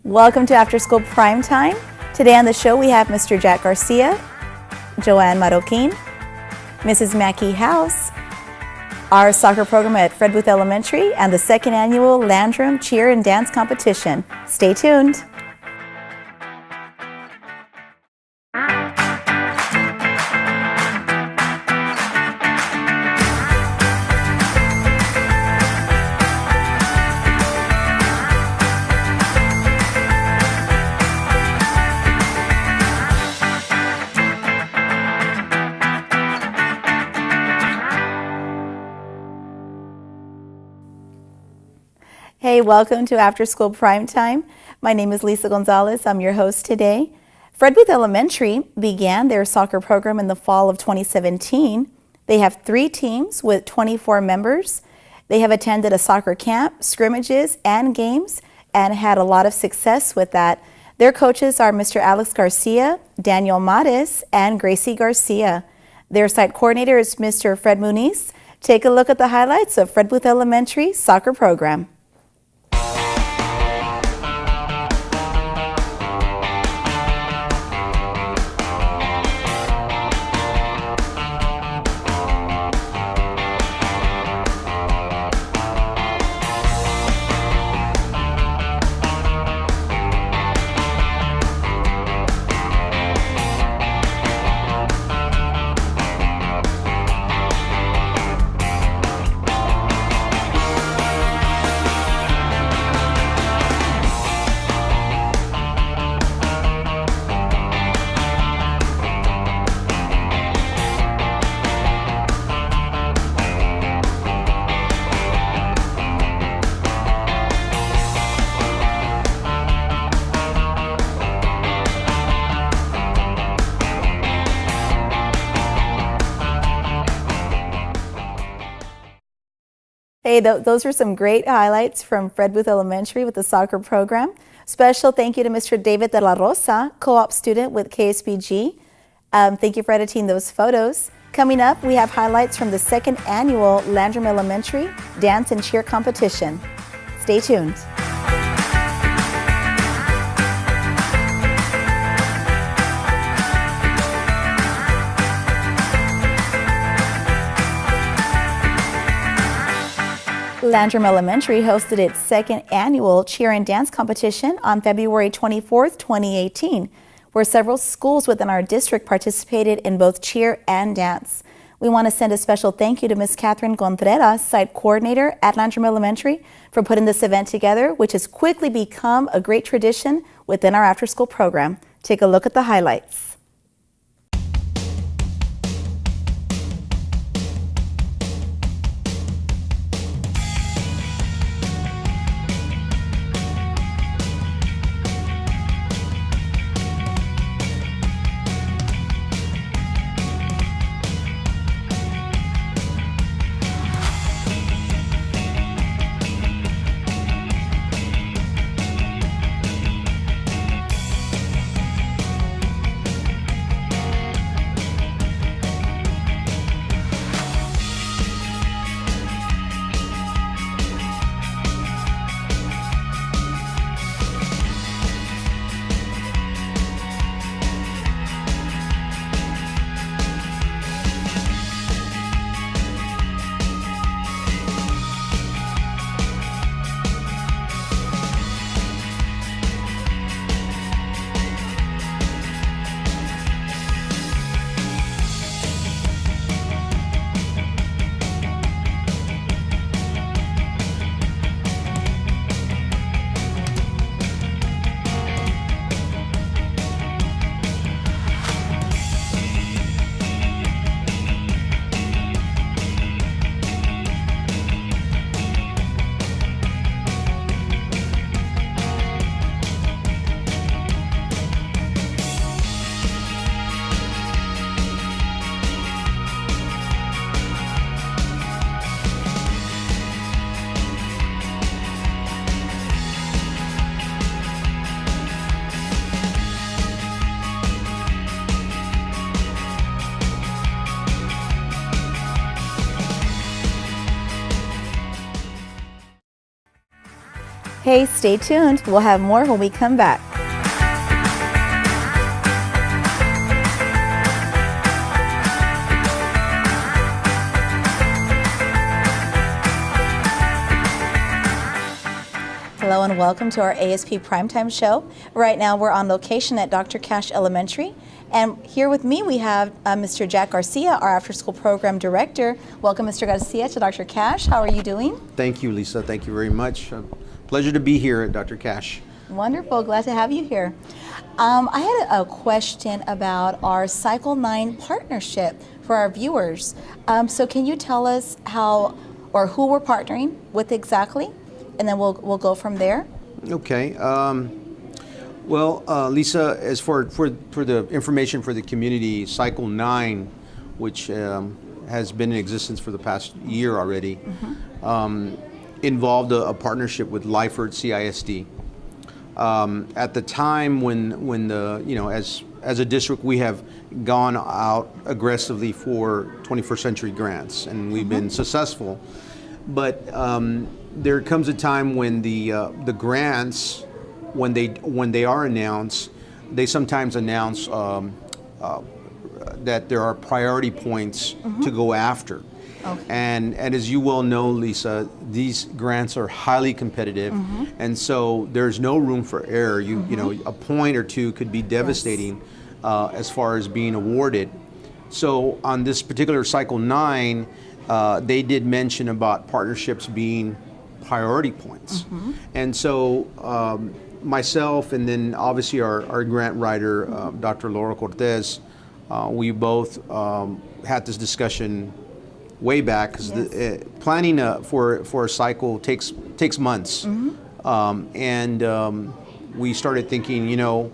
Welcome to After School Prime Time. Today on the show we have Mr. Jack Garcia, Joanne Marroquin, Mrs. Mackie House, our soccer program at Fred Booth Elementary, and the second annual Landrum Cheer and Dance Competition. Stay tuned. Hey, welcome to After School Prime Time. My name is Lisa Gonzalez. I'm your host today. Fred Booth Elementary began their soccer program in the fall of 2017. They have 3 teams with 24 members. They have attended a soccer camp, scrimmages, and games, and had a lot of success with that. Their coaches are Mr. Alex Garcia, Daniel Mares, and Gracie Garcia. Their site coordinator is Mr. Fred Muniz. Take a look at the highlights of Fred Booth Elementary soccer program. Hey, those are some great highlights from Fred Booth Elementary with the soccer program. Special thank you to Mr. David De La Rosa, co-op student with KSBG. Thank you for editing those photos. Coming up, we have highlights from the second annual Landrum Elementary Dance and Cheer Competition. Stay tuned. Landrum Elementary hosted its second annual Cheer and Dance Competition on February 24th, 2018, where several schools within our district participated in both cheer and dance. We want to send a special thank you to Ms. Catherine Contreras, site coordinator at Landrum Elementary, for putting this event together, which has quickly become a great tradition within our after-school program. Take a look at the highlights. Hey, stay tuned. We'll have more when we come back. Hello and welcome to our ASP Primetime Show. Right now we're on location at Dr. Cash Elementary. And here with me we have Mr. Jack Garcia, our after-school program director. Welcome, Mr. Garcia, to Dr. Cash. How are you doing? Thank you, Lisa. Thank you very much. Pleasure to be here at Dr. Cash. Wonderful. Glad to have you here. I had a question about our Cycle 9 partnership for our viewers. So can you tell us how or who we're partnering with exactly? And then we'll go from there. Okay. Lisa, as for the information for the community, Cycle 9, which has been in existence for the past year already, involved a partnership with Lyford CISD. At the time when as a district, we have gone out aggressively for 21st century grants, and we've been successful. But there comes a time when the grants, when they are announced, they sometimes announce that there are priority points to go after. Okay. And as you well know, Lisa, these grants are highly competitive, and so there's no room for error. You know, a point or two could be devastating as far as being awarded. So on this particular Cycle 9, they did mention about partnerships being priority points. And so myself and then obviously our grant writer, Dr. Laura Cortez, we both had this discussion way back, because planning for a cycle takes months. We started thinking, you know,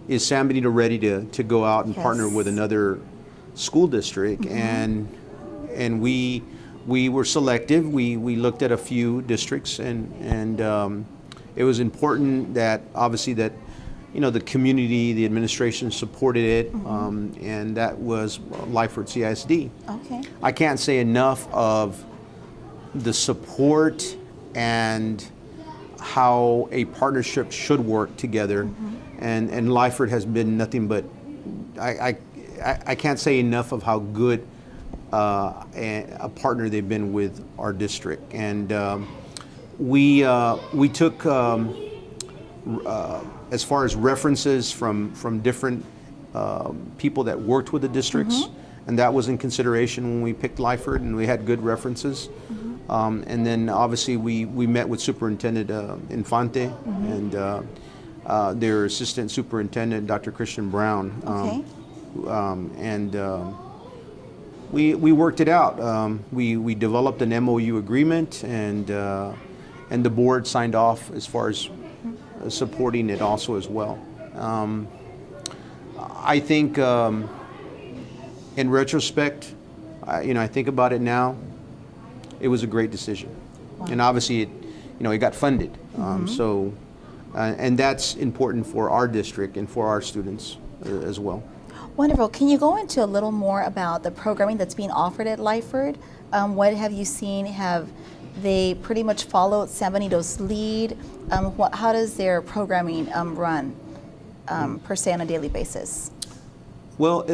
is San Benito ready to go out and partner with another school district? And we were selective. We looked at a few districts, and it was important that obviously that, you know, the community, the administration supported it, and that was Lyford CISD. Okay. I can't say enough of the support and how a partnership should work together, and Lyford has been nothing but, I can't say enough of how good a partner they've been with our district. And we took as far as references from different people that worked with the districts, and that was in consideration when we picked Lyford, and we had good references. And then obviously we met with Superintendent Infante and their Assistant Superintendent, Dr. Christian Brown. We worked it out. We developed an MOU agreement, and the board signed off as far as supporting it also as well. I think in retrospect, I think about it now, it was a great decision. Wow. And obviously it got funded. And that's important for our district and for our students as well. Wonderful. Can you go into a little more about the programming that's being offered at Lyford? What have you seen? Have they pretty much followed San Benito's lead? How does their programming run per se on a daily basis? Well,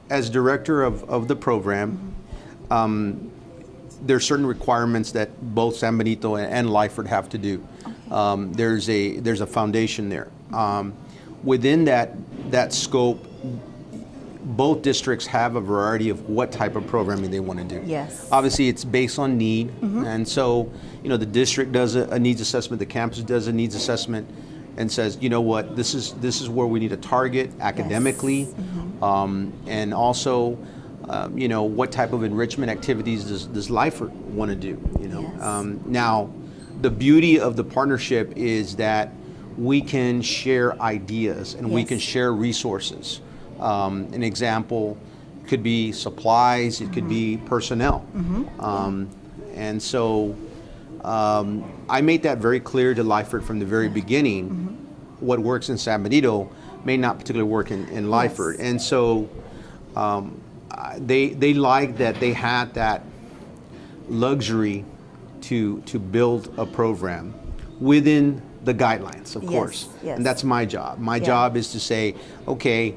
as director of the program, there are certain requirements that both San Benito and Lyford have to do. Okay. There's a foundation there. Within that scope, both districts have a variety of what type of programming they want to do. Yes. Obviously, it's based on need, and so the district does a needs assessment, the campus does a needs assessment, and says, you know what, this is where we need to target academically, and also, what type of enrichment activities does Lyford want to do? Now, the beauty of the partnership is that we can share ideas and we can share resources. An example could be supplies, it could be personnel. And so I made that very clear to Lyford from the very beginning. What works in San Benito may not particularly work in Lyford. And so they liked that they had that luxury to build a program. within the guidelines, of course. Yes. And that's my job. My job is to say, okay,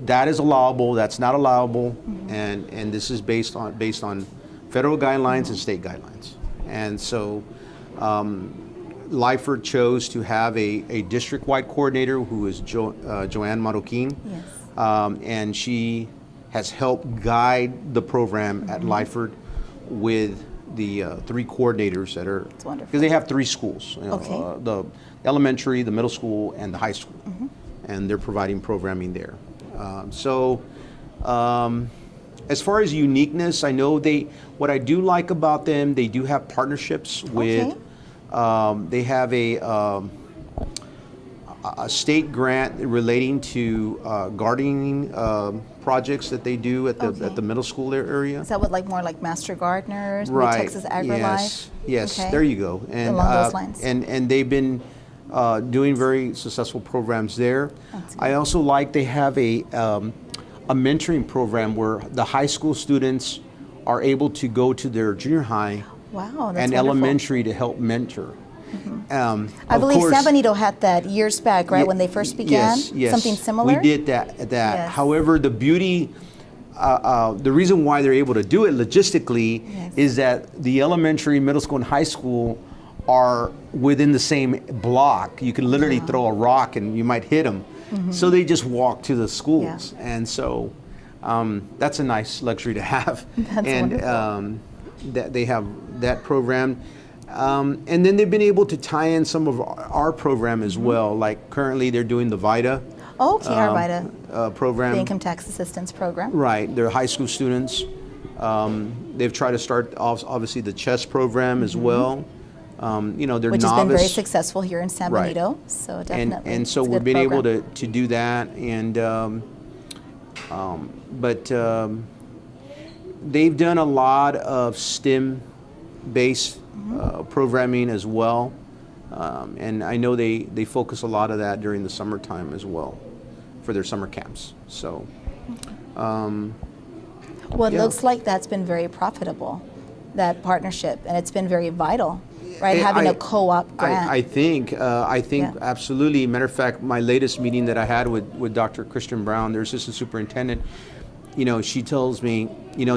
that is allowable, that's not allowable, and this is based on federal guidelines and state guidelines. And so Lyford chose to have a district-wide coordinator who is Joanne Marroquin. Yes. And she has helped guide the program at Lyford with the 3 coordinators that are, That's wonderful. because they have 3 schools, Okay. The elementary, the middle school, and the high school, and they're providing programming there. As far as uniqueness, I know what I do like about them, they do have partnerships with, they have a state grant relating to gardening projects that they do at the middle school area. Is that what, like more like Master Gardeners, Right. Texas AgriLife? Yes. Okay. There you go. And Along those lines. and they've been doing very successful programs there. That's good. I also like they have a mentoring program where the high school students are able to go to their junior high Wow, that's and wonderful. elementary to help mentor. I believe San Benito had that years back, right, when they first began? Yes. Something similar? We did that. Yes. However, the beauty, the reason why they're able to do it logistically is that the elementary, middle school, and high school are within the same block. You can literally throw a rock and you might hit them. So they just walk to the schools. And so that's a nice luxury to have. That's and that they have that program. And then they've been able to tie in some of our program as well. Like currently they're doing the VITA Okay, our VITA, program. the Income Tax Assistance Program. Right, they're high school students. They've tried to start obviously the chess program as well. They're Which novice. has been very successful here in San Right. Benito, so definitely. And so it's a we've good been able program. to do that, and they've done a lot of STEM-based programming as well, and I know they focus a lot of that during the summertime as well for their summer camps. So, Well, it yeah. looks like that's been very profitable, that partnership, and it's been very vital, right? Having a co-op grant. I think Yeah. absolutely. Matter of fact, my latest meeting that I had with Dr. Christian Brown, their assistant superintendent, she tells me,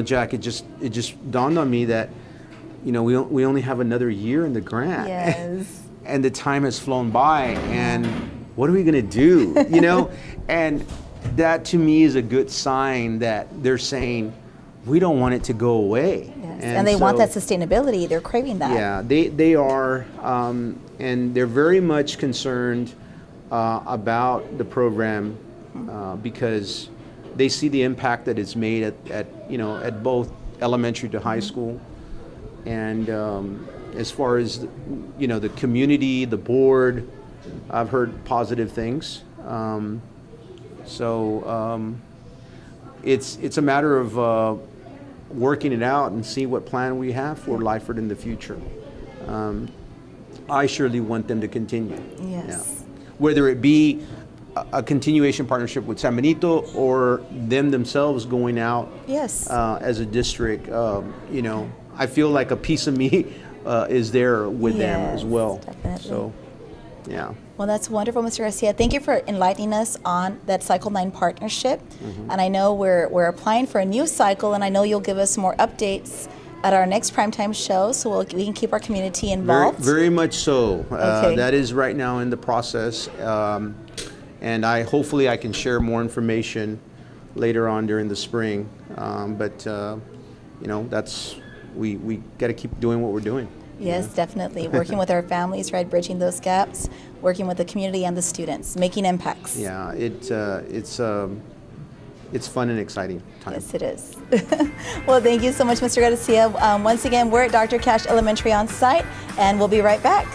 Jack, it just dawned on me that, we only have another year in the grant. Yes. And the time has flown by, and what are we going to do? And that to me is a good sign that they're saying, we don't want it to go away. Yes. And they want that sustainability. They're craving that. Yeah, they are, and they're very much concerned about the program because they see the impact that it's made at both elementary to high school, and as far as the community, the board, I've heard positive things. It's a matter of working it out and see what plan we have for Lyford in the future. I surely want them to continue. Yes. Yeah. Whether it be a continuation partnership with San Benito or them themselves going out Yes. as a district, I feel like a piece of me is there with them as Yes, well. definitely. So, yeah. Well, that's wonderful, Mr. Garcia. Thank you for enlightening us on that Cycle 9 partnership. And I know we're applying for a new cycle, and I know you'll give us more updates at our next primetime show, so we can keep our community involved. Very much so. Okay. That is right now in the process, and hopefully I can share more information later on during the spring. That's we got to keep doing what we're doing. Yes, definitely. Working with our families, right, bridging those gaps, working with the community and the students, making impacts. Yeah, it's fun and exciting time. Yes, it is. Well, thank you so much, Mr. Garcia. Once again, we're at Dr. Cash Elementary on site, and we'll be right back.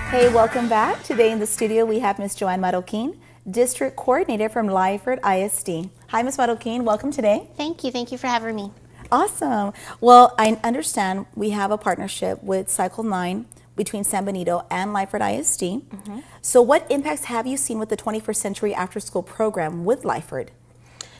Hey, welcome back. Today in the studio we have Ms. Joanne Marroquin, District Coordinator from Lyford ISD. Hi, Ms. Marroquin. Welcome today. Thank you. Thank you for having me. Awesome. Well, I understand we have a partnership with Cycle 9 between San Benito and Lyford ISD. So what impacts have you seen with the 21st Century After School program with Lyford?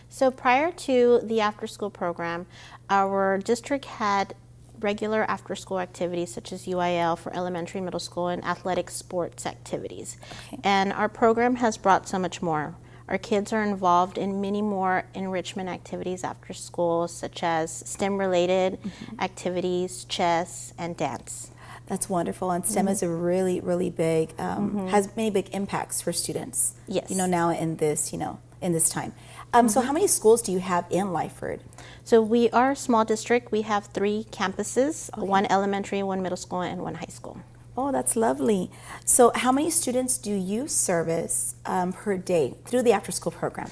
So prior to the after-school program, our district had regular after-school activities such as UIL for elementary, middle school, and athletic sports activities. And our program has brought so much more. Our kids are involved in many more enrichment activities after school, such as STEM-related activities, chess, and dance. That's wonderful, and STEM is a really, really big, has many big impacts for students. Yes. Now in this, in this time. So how many schools do you have in Lyford? So we are a small district. We have 3 campuses, one elementary, one middle school, and one high school. Oh, that's lovely. So how many students do you service per day through the after-school program?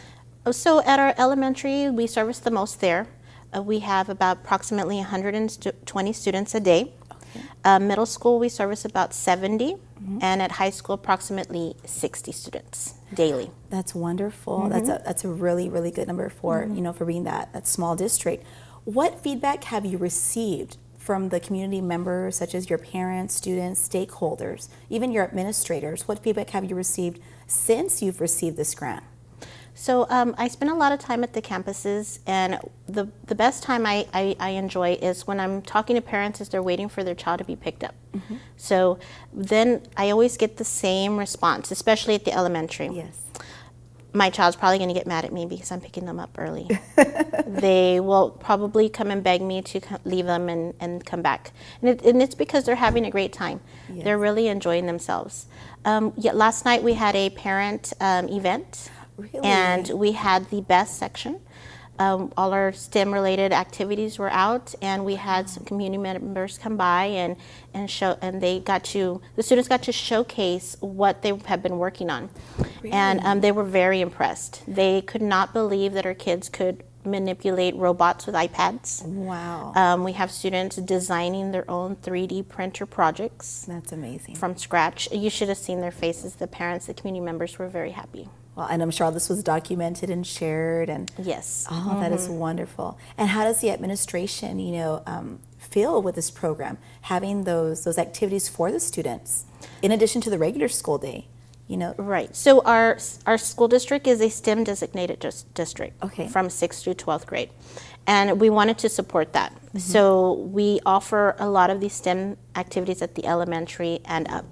So at our elementary, we service the most there. We have about approximately 120 students a day. Middle school, we service about 70, and at high school, approximately 60 students daily. That's wonderful. That's a really, really good number for for being that small district. What feedback have you received from the community members, such as your parents, students, stakeholders, even your administrators? What feedback have you received since you've received this grant? So I spend a lot of time at the campuses, and the best time I enjoy is when I'm talking to parents as they're waiting for their child to be picked up. So then I always get the same response, especially at the elementary. Yes. My child's probably going to get mad at me because I'm picking them up early. They will probably come and beg me to leave them and come back. And it's because they're having a great time. Yes. They're really enjoying themselves. Last night we had a parent event. Really? And we had the best section. All our STEM-related activities were out, and we had some community members come by and the students got to showcase what they have been working on. Really? And they were very impressed. They could not believe that our kids could manipulate robots with iPads. Wow. We have students designing their own 3D printer projects. That's amazing. From scratch. You should have seen their faces. The parents, the community members were very happy. Well, and I'm sure all this was documented and shared. And yes. Oh, that is wonderful. And how does the administration, feel with this program, having those activities for the students, in addition to the regular school day? Right. So our school district is a STEM designated district. Okay. From 6th through 12th grade. And we wanted to support that. So we offer a lot of these STEM activities at the elementary and up.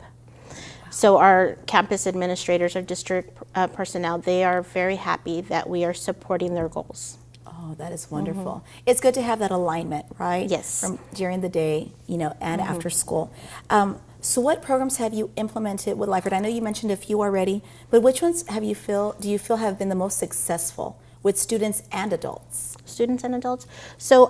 So our campus administrators, our district personnel, they are very happy that we are supporting their goals. Oh, that is wonderful. It's good to have that alignment, right? Yes. From during the day, and after school. So what programs have you implemented with Lyford? I know you mentioned a few already, but which ones do you feel have been the most successful with students and adults? Students and adults. So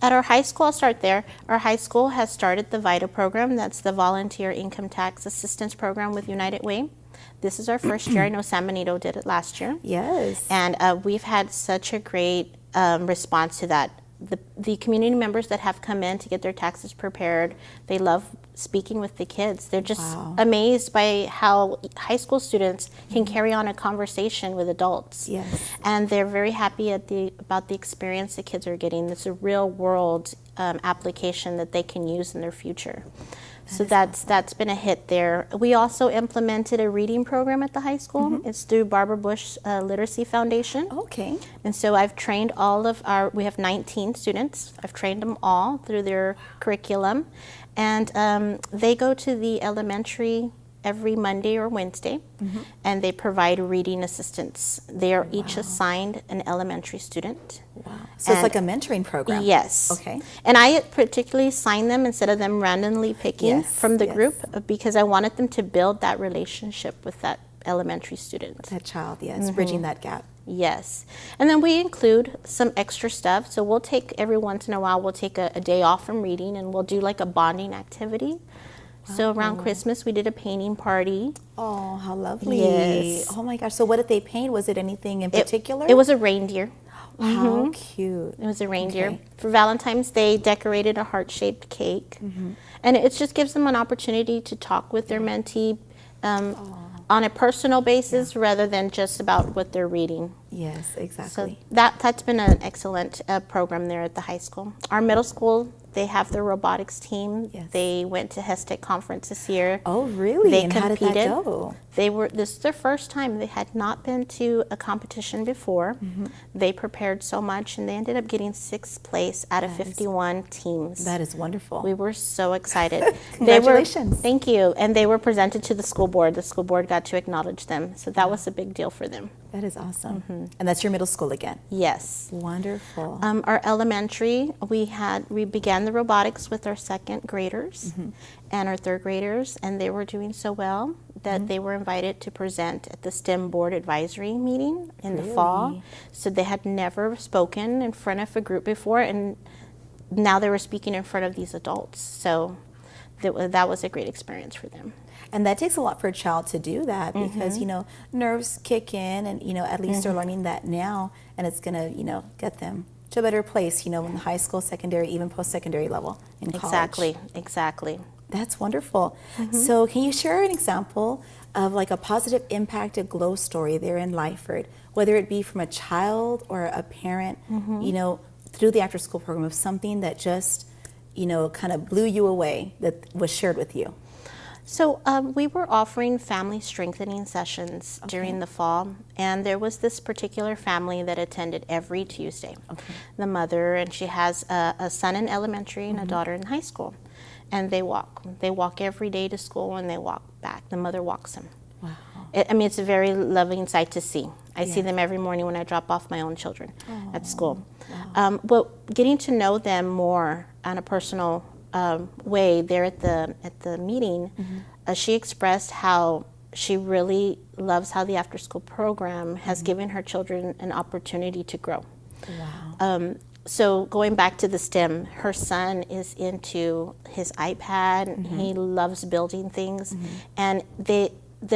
at our high school, I'll start there. Our high school has started the VITA program. That's the Volunteer Income Tax Assistance Program with United Way. This is our first year. I know San Benito did it last year. Yes. And we've had such a great response to that. The community members that have come in to get their taxes prepared, they love speaking with the kids. They're just amazed by how high school students can carry on a conversation with adults. Yes. And they're very happy about the experience the kids are getting. It's a real world application that they can use in their future. So that's been a hit there. We also implemented a reading program at the high school. It's through Barbara Bush Literacy Foundation. Okay. And so I've trained we have 19 students. I've trained them all through their curriculum. And they go to the elementary every Monday or Wednesday, and they provide reading assistance. They are each assigned an elementary student. Wow. So it's like a mentoring program. Yes. Okay. And I particularly assigned them instead of them randomly picking from the group because I wanted them to build that relationship with that elementary student. That child, yes, bridging that gap. Yes. And then we include some extra stuff. So we'll take, every once in a while, we'll take a day off from reading and we'll do like a bonding activity. So around Christmas, we did a painting party. Oh, how lovely. Yes. Oh my gosh. So what did they paint? Was it anything in particular? It was a reindeer. How cute. It was a reindeer. Okay. For Valentine's Day, decorated a heart-shaped cake. And it just gives them an opportunity to talk with their mentee on a personal basis rather than just about what they're reading. Yes, exactly. So that's been an excellent program there at the high school. Our middle school They have their robotics team. Yes. They went to Hestech conference this year. Oh, really? They And competed. how did that go? This is their first time. They had not been to a competition before. They prepared so much, and they ended up getting 6th place out of 51 teams. That is wonderful. We were so excited. Congratulations. Thank you. And they were presented to the school board. The school board got to acknowledge them. So that was a big deal for them. That is awesome. And that's your middle school again? Yes. Wonderful. Our elementary, we began the robotics with our 2nd graders and our 3rd graders, and they were doing so well that they were invited to present at the STEM board advisory meeting in the fall. So they had never spoken in front of a group before, and now they were speaking in front of these adults. So that was a great experience for them. And that takes a lot for a child to do that because, nerves kick in and, at least they're learning that now, and it's going to, get them to a better place, in the high school, secondary, even post-secondary level in college. Exactly. That's wonderful. So can you share an example of like a positive impact, a glow story there in Lyford, whether it be from a child or a parent, through the after-school program of something that just, kind of blew you away that was shared with you? So we were offering family strengthening sessions during the fall, and there was this particular family that attended every Tuesday. The mother, and she has a son in elementary and a daughter in high school, and they walk. They walk every day to school, and they walk back. The mother walks them. Wow. It's a very loving sight to see. I see them every morning when I drop off my own children at school. Wow. But getting to know them more on a personal way there at the meeting, she expressed how she really loves how the after school program has given her children an opportunity to grow. Wow. So going back to the STEM, her son is into his iPad, and he loves building things, and the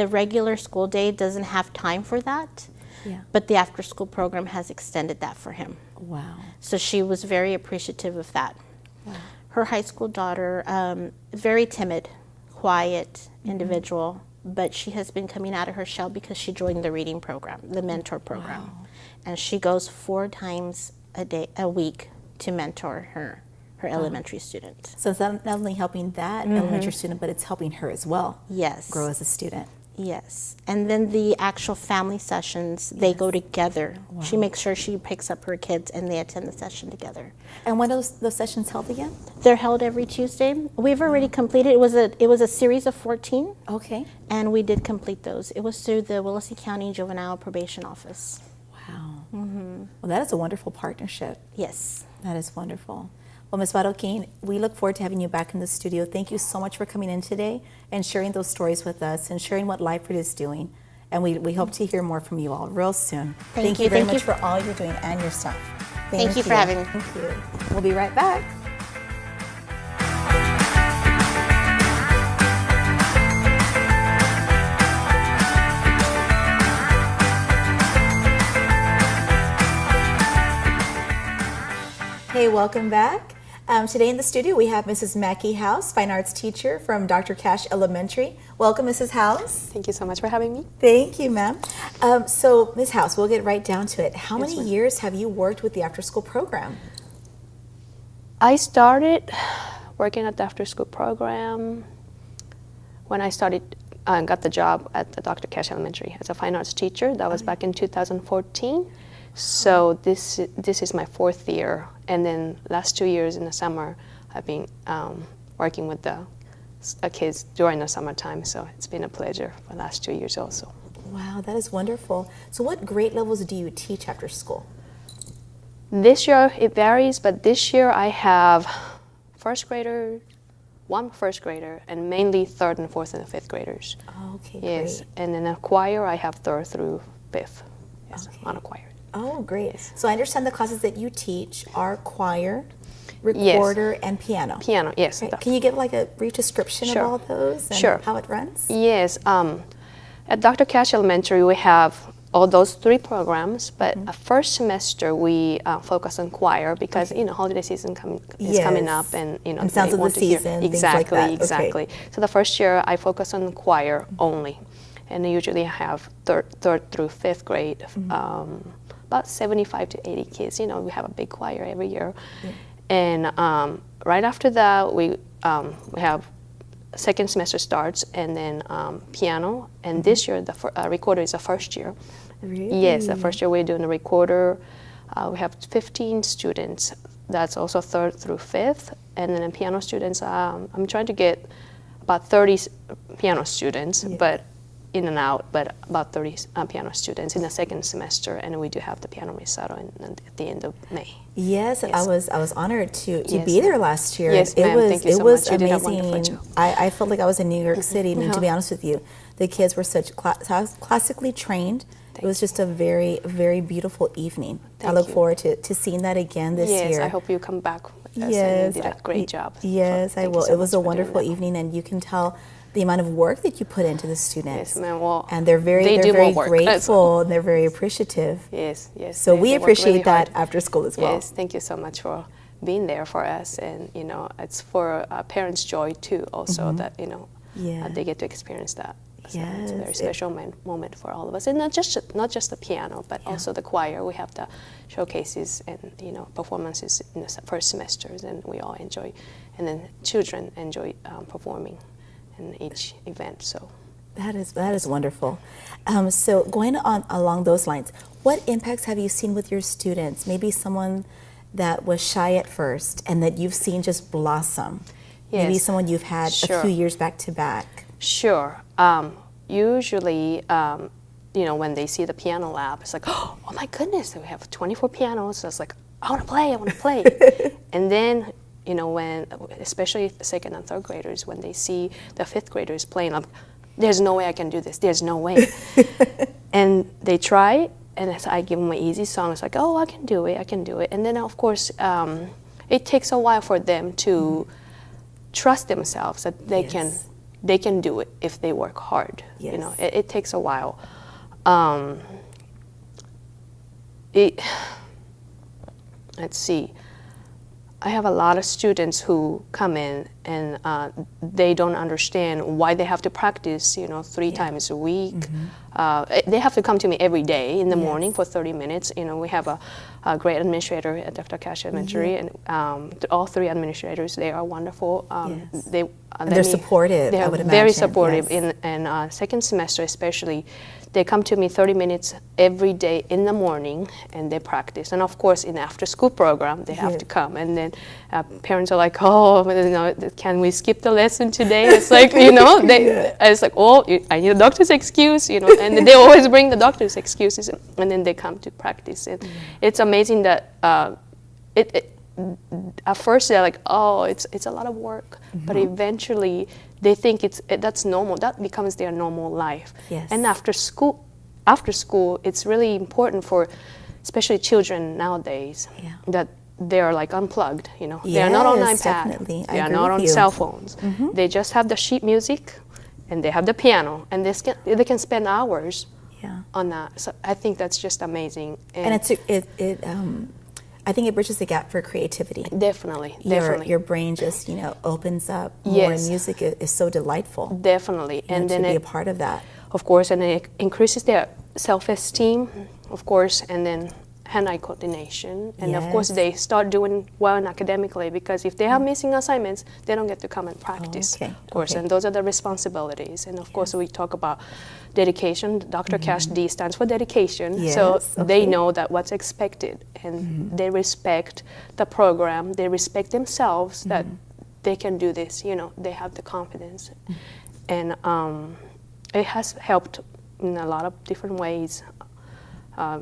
regular school day doesn't have time for that. Yeah. But the after school program has extended that for him. Wow. So she was very appreciative of that. Wow. Her high school daughter, very timid, quiet individual, but she has been coming out of her shell because she joined the reading program, the mentor program. Wow. And she goes 4 times a week to mentor her elementary student. So it's not only helping that elementary student, but it's helping her as well. Yes. Grow as a student. Yes. And then the actual family sessions, they go together. Wow. She makes sure she picks up her kids and they attend the session together. And when are those sessions held again? They're held every Tuesday. We've already completed, it was a series of 14. Okay. And we did complete those. It was through the Willacy County Juvenile Probation Office. Wow. Well, that is a wonderful partnership. Yes. That is wonderful. Well, Ms. Baroquin, we look forward to having you back in the studio. Thank you so much for coming in today and sharing those stories with us and sharing what Lyford is doing. And we hope to hear more from you all real soon. Thank you very much for all you're doing and your staff. Thank you for having me. Thank you. We'll be right back. Hey, welcome back. Today in the studio we have Mrs. Mackie House, fine arts teacher from Dr. Cash Elementary. Welcome, Mrs. House. Thank you so much for having me. Thank you, ma'am. So, Ms. House, we'll get right down to it. How many years have you worked with the after-school program? I started working at the after-school program when I got the job at the Dr. Cash Elementary as a fine arts teacher. That was back in 2014. So this is my 4th year, and then last 2 years in the summer, I've been working with the kids during the summertime. So it's been a pleasure for the last 2 years also. Wow, that is wonderful. So what grade levels do you teach after school? This year it varies, but this year I have one first grader, and mainly 3rd and 4th and 5th graders. Okay, yes, great. and in a choir I have 3rd through 5th. Yes, okay. On a choir. Oh, great. Yes. So I understand the classes that you teach are choir, recorder, and piano. Piano, yes. Right. Can you give like a brief description of all those and how it runs? Yes. At Dr. Cash Elementary, we have all those 3 programs, but first semester we focus on choir because holiday season is coming up, and and sounds of the season, exactly, things like that. Exactly. Okay. So the first year I focus on choir only, and I usually have 3rd through 5th grade. About 75 to 80 kids. We have a big choir every year. Yeah. And right after that, we have second semester starts, and then piano. And this year, the recorder is the first year. Really? Yes, the first year we're doing the recorder. We have 15 students. That's also 3rd through 5th. And then in piano students, I'm trying to get about 30 piano students, but in and out, but about 30 piano students in the second semester. And we do have the piano recital at the end of May. Yes, I was honored to Yes, be there last year. Yes, ma'am. Thank you so much. You did a wonderful amazing. job. I felt like I was in New York City. I mean, to be honest with you, the kids were such classically trained. It was just a very, very beautiful evening. I look forward to seeing that again this year. Yes, I hope you come back with us. Yes, and you did a great job. Yes, I will. It was a wonderful evening, and you can tell the amount of work that you put into the students. Yes, ma'am. Well, and they're very grateful and they're very appreciative. Yes, yes. So we appreciate really that hard. after school as well. Yes, thank you so much for being there for us, and it's for parents' joy too. Also, that they get to experience that. So it's a very special moment for all of us, and not just the piano, but also the choir. We have the showcases and performances in the first semesters, and we all enjoy, and then children enjoy performing in each event. So that is wonderful. So going on along those lines, what impacts have you seen with your students? Maybe someone that was shy at first and that you've seen just blossom. Yes. Maybe someone you've had a few years back to back. Sure. Usually, when they see the piano lab, it's like, oh my goodness, we have 24 pianos. So it's like, I want to play. And then, when, especially the 2nd and 3rd graders, when they see the 5th graders playing, like, there's no way I can do this. There's no way. And they try, and as I give them an easy song, it's like, oh, I can do it. And then, of course, it takes a while for them to trust themselves that they can do it if they work hard. Yes. It takes a while. Let's see. I have a lot of students who come in and they don't understand why they have to practice, 3 times a week. They have to come to me every day in the morning for 30 minutes. We have a great administrator at Dr. Cash Elementary, and all 3 administrators, they are wonderful. They're supportive, They I are would very imagine. supportive. Yes. In second semester especially, they come to me 30 minutes every day in the morning, and they practice. And of course, in the after-school program, they have to come. And then parents are like, "Oh, can we skip the lesson today?" It's like, it's like, "Oh, I need a doctor's excuse," And they always bring the doctor's excuses, and then they come to practice. And it's amazing that at first they're like, "Oh, it's a lot of work," but eventually they think that's normal. That becomes their normal life. Yes. And after school, it's really important for, especially children nowadays, that they are like unplugged. They are not on Yes, iPad. definitely. I They are agree not with on you. cell phones. They just have the sheet music, and they have the piano, and they can spend hours on that. So I think that's just amazing. And I think it bridges the gap for creativity. Definitely. Your brain just opens up more, and music is so delightful. Definitely. And then to be a part of that. Of course, and it increases their self-esteem, of course, and then hand-eye coordination. And of course, they start doing well academically, because if they have missing assignments, they don't get to come and practice. Of course, and those are the responsibilities. And of course, we talk about dedication. Dr. Cash D stands for dedication. So they know that what's expected, and they respect the program. They respect themselves that they can do this. They have the confidence. And it has helped in a lot of different ways.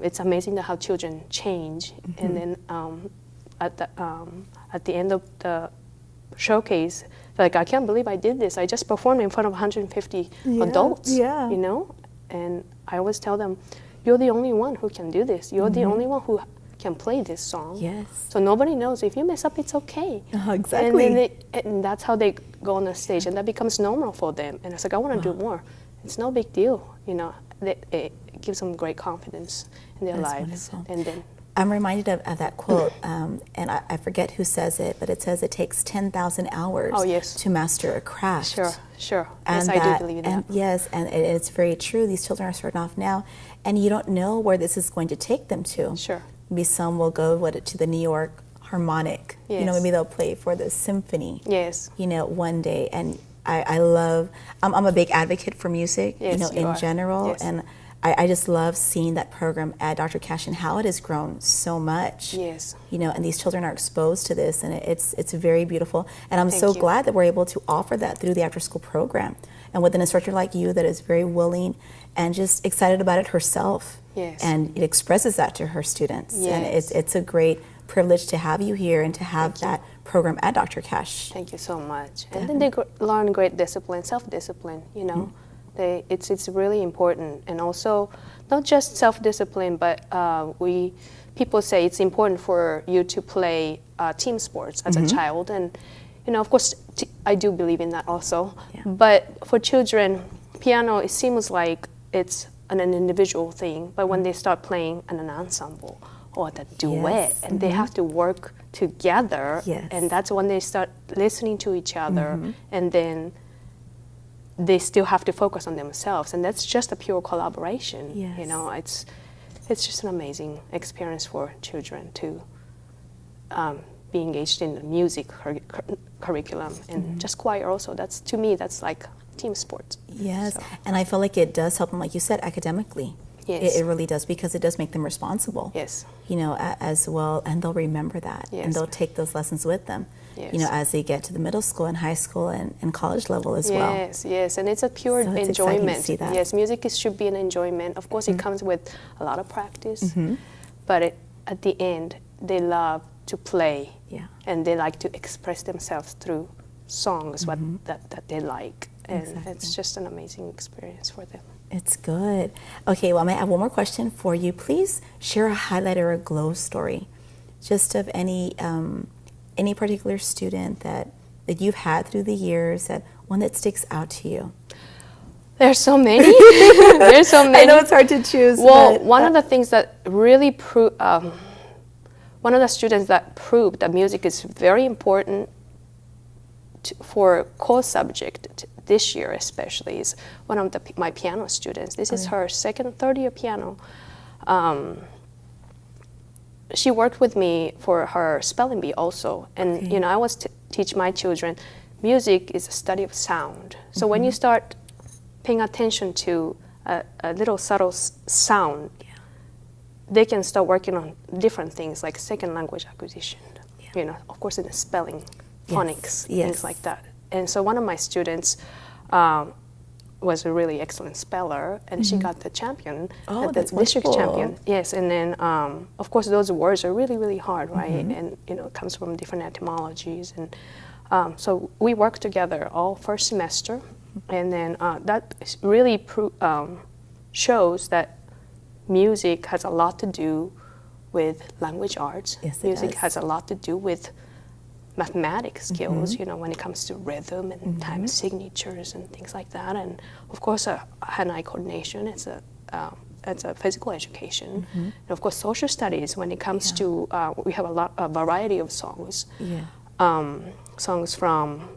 It's amazing how children change, and then at the end of the showcase, like, I can't believe I did this. I just performed in front of 150 adults. And I always tell them, you're the only one who can do this. You're the only one who can play this song. So nobody knows. If you mess up, it's okay. Exactly. And that's how they go on the stage, and that becomes normal for them. And it's like, I want to do more. It's no big deal, It gives them great confidence in their lives. Wonderful. And then I'm reminded of that quote, and I forget who says it, but it says it takes 10,000 hours to master a craft. Sure. And yes, I do believe that. And yes, and it's very true. These children are starting off now, and you don't know where this is going to take them to. Sure. Maybe some will go to the New York harmonic. You know, Yes. maybe they'll play for the symphony. Yes. You know, one day, and I love. I'm a big advocate for music. Yes, you know, you in are. general, Yes. and I just love seeing that program at Dr. Cash and how it has grown so much. Yes. You know, and these children are exposed to this, and it's very beautiful. And I'm Thank so you. glad that we're able to offer that through the after school program, and with an instructor like you that is very willing and just excited about it herself. Yes. And it expresses that to her students. And Yes. it's a great privilege to have you here and to have that program at Dr. Cash. Thank you so much. And then they learn great discipline, self-discipline, you know. It's really important. And also, not just self-discipline, but people say it's important for you to play team sports as a child. And, you know, of course, I do believe in that also. Yeah. But for children, piano, it seems like it's an individual thing. But when they start playing in an ensemble or the duet, Yes. and they have to work together, Yes. and that's when they start listening to each other, and then they still have to focus on themselves, and that's just a pure collaboration. Yes. You know, it's just an amazing experience for children to be engaged in the music curriculum, and just choir also. That's, to me, that's like team sports. Yes, So, and I feel like it does help them, like you said, academically. Yes. It really does, because it does make them responsible. yes. You know, as well, and they'll remember that, and Yes. they'll take those lessons with them. You know, Yes. as they get to the middle school and high school and college level as well. Yes, yes, and it's a pure So it's exciting to enjoyment. see that. Yes, music should be an enjoyment. Of course, it comes with a lot of practice, but at the end, they love to play, Yeah. and they like to express themselves through songs that they like, and Exactly. it's just an amazing experience for them. It's good. Okay, well, I have one more question for you. Please share a highlight or a glow story, just of any particular student that you've had through the years, that one that sticks out to you. There's so many. There's so many. I know it's hard to choose. Well, but one of the things that really one of the students that proved that music is very important for core subject this year especially is one of my piano students. This is her third year piano. She worked with me for her spelling bee also, and you know, I was teach my children music is a study of sound. So when you start paying attention to a little subtle sound, they can start working on different things like second language acquisition. You know, of course, in the spelling, phonics, things like that. And so one of my students was a really excellent speller, and she got the champion, the district champion. Yes, and then of course those words are really, really hard, right? And you know, it comes from different etymologies, and so we worked together all first semester, and then that really shows that music has a lot to do with language arts. Yes, it music does. has a lot to do with mathematic skills, you know, when it comes to rhythm and time signatures and things like that. And of course, hand-eye coordination, it's a physical education. And of course, social studies, when it comes to, we have a variety of songs. Songs from,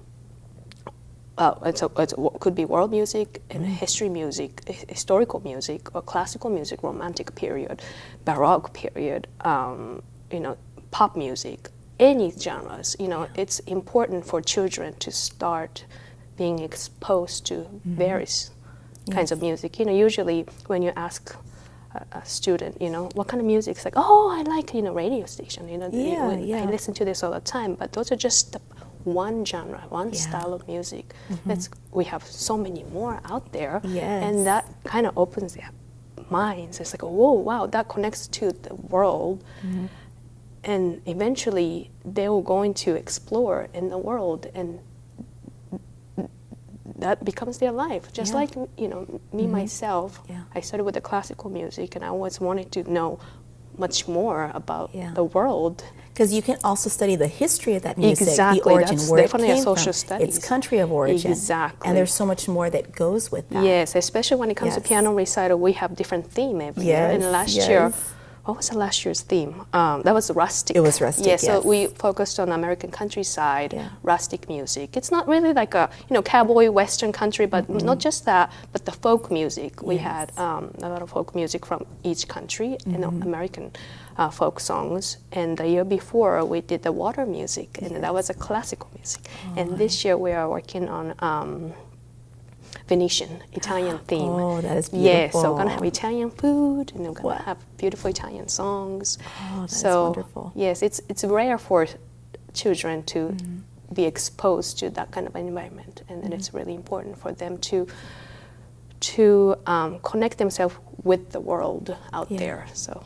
it could be world music and history music, historical music, or classical music, romantic period, baroque period, you know, pop music, any genres. You know, it's important for children to start being exposed to various kinds of music. You know, usually when you ask a student, you know, what kind of music, it's like, oh, I like, you know, radio station. You know, I listen to this all the time. But those are just one genre, one style of music. We have so many more out there, and that kind of opens their minds. It's like, whoa, wow, that connects to the world, and eventually they will going to explore in the world, and that becomes their life. Just like, you know, me myself, I started with the classical music, and I always wanted to know much more about the world. Because you can also study the history of that music, Exactly. the origin, That's where it definitely a came social from, studies. its country of origin. Exactly. And there's so much more that goes with that. Yes, especially when it comes to piano recital, we have different theme every year. And last year, what was the last year's theme? That was rustic. It was rustic, Yeah, yes. so we focused on American countryside, Yeah. rustic music. It's not really like a cowboy western country, but not just that, but the folk music. We had a lot of folk music from each country, American folk songs. And the year before, we did the water music, and that was a classical music. And this year, we are working on Venetian, Italian theme. Oh, that is Yeah, so beautiful. we're gonna have Italian food, and we're gonna have beautiful Italian songs. Oh, that's so, wonderful. yes, it's rare for children to be exposed to that kind of environment, and then it's really important for them to connect themselves with the world out there. So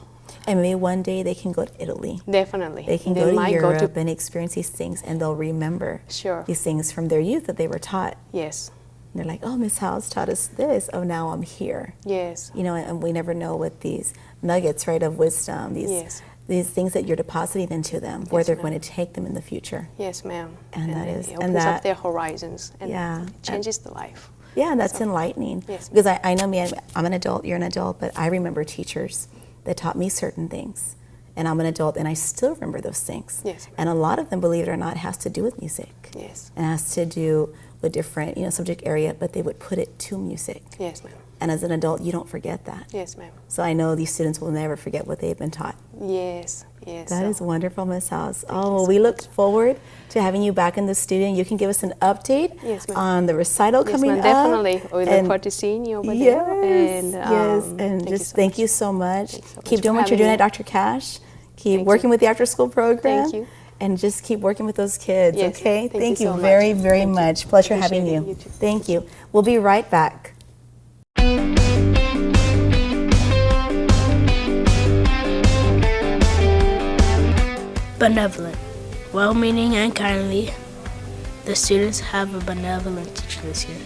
And maybe one day they can go to Italy. definitely, They can go to Europe and experience these things, and they'll remember Sure. these things from their youth that they were taught. Yes, And they're like, oh, Miss House taught us this. Oh, now I'm here. yes, You know, and we never know what these nuggets, right, of wisdom, Yes. these things that you're depositing into them, where Yes, they're ma'am. going to take them in the future. yes, ma'am. And that is- it and opens that- up their horizons and Yeah. changes the life. Yeah, that's enlightening. Yes. Because I know me, I'm an adult, you're an adult, but I remember teachers that taught me certain things. And I'm an adult, and I still remember those things. Yes. And a lot of them, believe it or not, has to do with music. Yes, And has to do with different, subject area, but they would put it to music. yes, ma'am. And as an adult, you don't forget that. Yes, ma'am. So I know these students will never forget what they've been taught. Yes, yes. That so- is wonderful, Miss House. you Oh, so we look forward to having you back in the studio. You can give us an update Yes, ma'am. on the recital Yes, coming ma'am, up. definitely. We look And- forward to seeing you over Yes, there. And, yes, and just thank you so much. Keep doing what you're doing at Dr. Cash. Keep Thank working you. with the after school program. Thank you. And just keep working with those kids, Yes, okay? thank you so much. very, very Thank you. much. Pleasure Appreciate having it. you. You too. Thank you. We'll be right back. Benevolent. Well-meaning and kindly, the students have a benevolent teacher this year.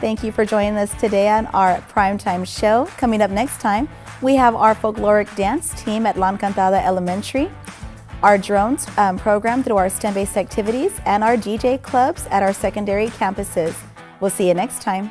Thank you for joining us today on our Primetime show. Coming up next time, we have our folkloric dance team at La Encantada Elementary, our drones program through our STEM-based activities, and our DJ clubs at our secondary campuses. We'll see you next time.